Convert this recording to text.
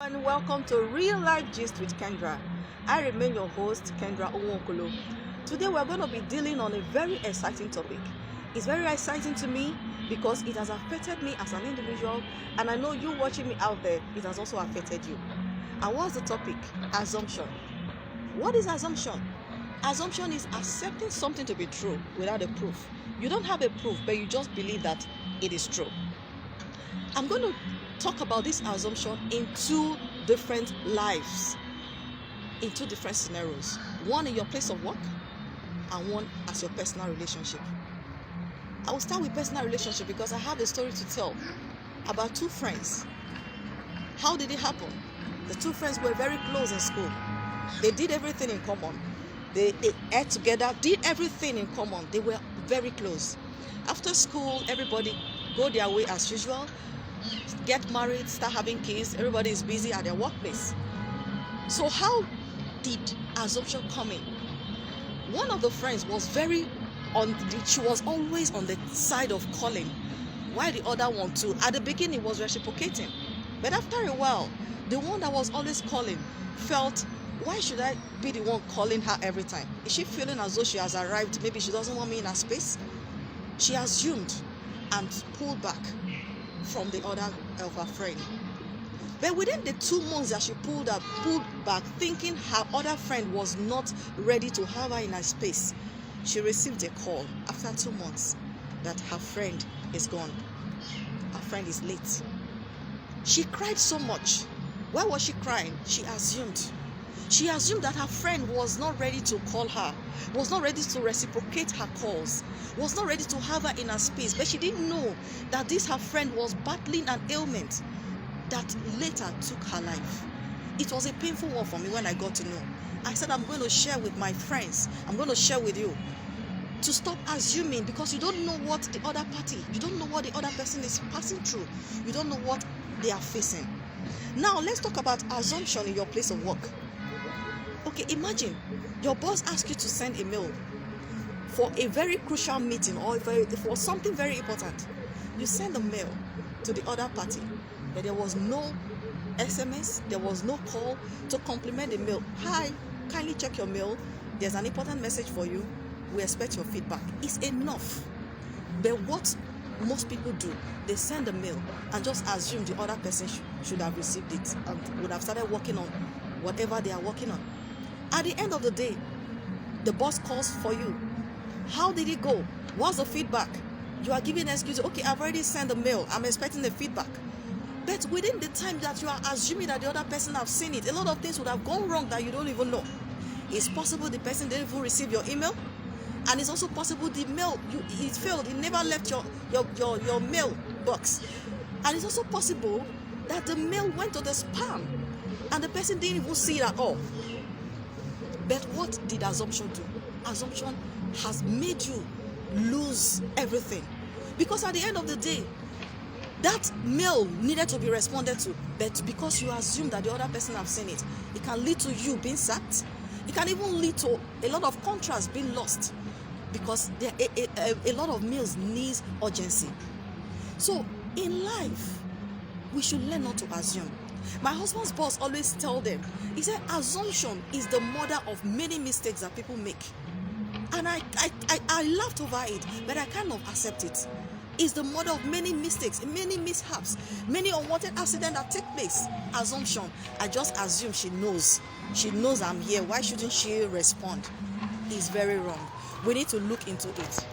And welcome to Real Life Gist with Kendra. I remain your host, Kendra Owonkolo. Today we're going to be dealing on a very exciting topic. It's very exciting to me because it has affected me as an individual, and I know you watching me out there, it has also affected you. And what's the topic? Assumption. What is assumption? Assumption is accepting something to be true without a proof. You don't have a proof, but you just believe that it is true. I'm going to talk about this assumption in two different lives, in two different scenarios. One in your place of work and one as your personal relationship. I will start with personal relationship because I have a story to tell about two friends. How did it happen? The two friends were very close in school. They did everything in common. They ate together, did everything in common. They were very close. After school, everybody go their way as usual, get married, start having kids. Everybody is busy at their workplace. So how did assumption come in? One of the friends was she was always on the side of calling, while the other one too. At the beginning was reciprocating, but after a while, the one that was always calling felt, why should I be the one calling her every time? Is she feeling as though she has arrived? Maybe she doesn't want me in her space. She assumed and pulled back from the other of her friend. But within the 2 months that she pulled back, thinking her other friend was not ready to have her in her space, she received a call after 2 months that her friend is gone. Her friend is late. She cried so much. Why was she crying? She assumed that her friend was not ready to call her, was not ready to reciprocate her calls, was not ready to have her in her space. But she didn't know that this her friend was battling an ailment that later took her life. It was a painful one for me when I got to know. I said, I'm going to share with my friends. I'm going to share with you to stop assuming, because you don't know what the other party, you don't know what the other person is passing through. You don't know what they are facing. Now, let's talk about assumption in your place of work. Okay, imagine your boss asks you to send a mail for a very crucial meeting or for something very important. You send a mail to the other party, but there was no SMS, there was no call to compliment the mail. Hi, kindly check your mail. There's an important message for you. We expect your feedback. It's enough. But what most people do, they send a mail and just assume the other person should have received it and would have started working on whatever they are working on. At the end of the day, the boss calls for you. How did it go? What's the feedback? You are giving excuses. Okay, I've already sent a mail. I'm expecting the feedback. But within the time that you are assuming that the other person have seen it, a lot of things would have gone wrong that you don't even know. It's possible the person didn't even receive your email. And it's also possible the mail, it failed. It never left your mail box. And it's also possible that the mail went to the spam and the person didn't even see it at all. But what did assumption do? Assumption has made you lose everything. Because at the end of the day, that mail needed to be responded to, but because you assume that the other person have seen it, it can lead to you being sacked. It can even lead to a lot of contracts being lost, because a lot of mails needs urgency. So in life, we should learn not to assume. My husband's boss always tell them, he said, assumption is the mother of many mistakes that people make. And I laughed over it, but I kind of accept it. It's the mother of many mistakes, many mishaps, many unwanted accidents that take place. Assumption. I just assume she knows. She knows I'm here. Why shouldn't she respond? It's very wrong. We need to look into it.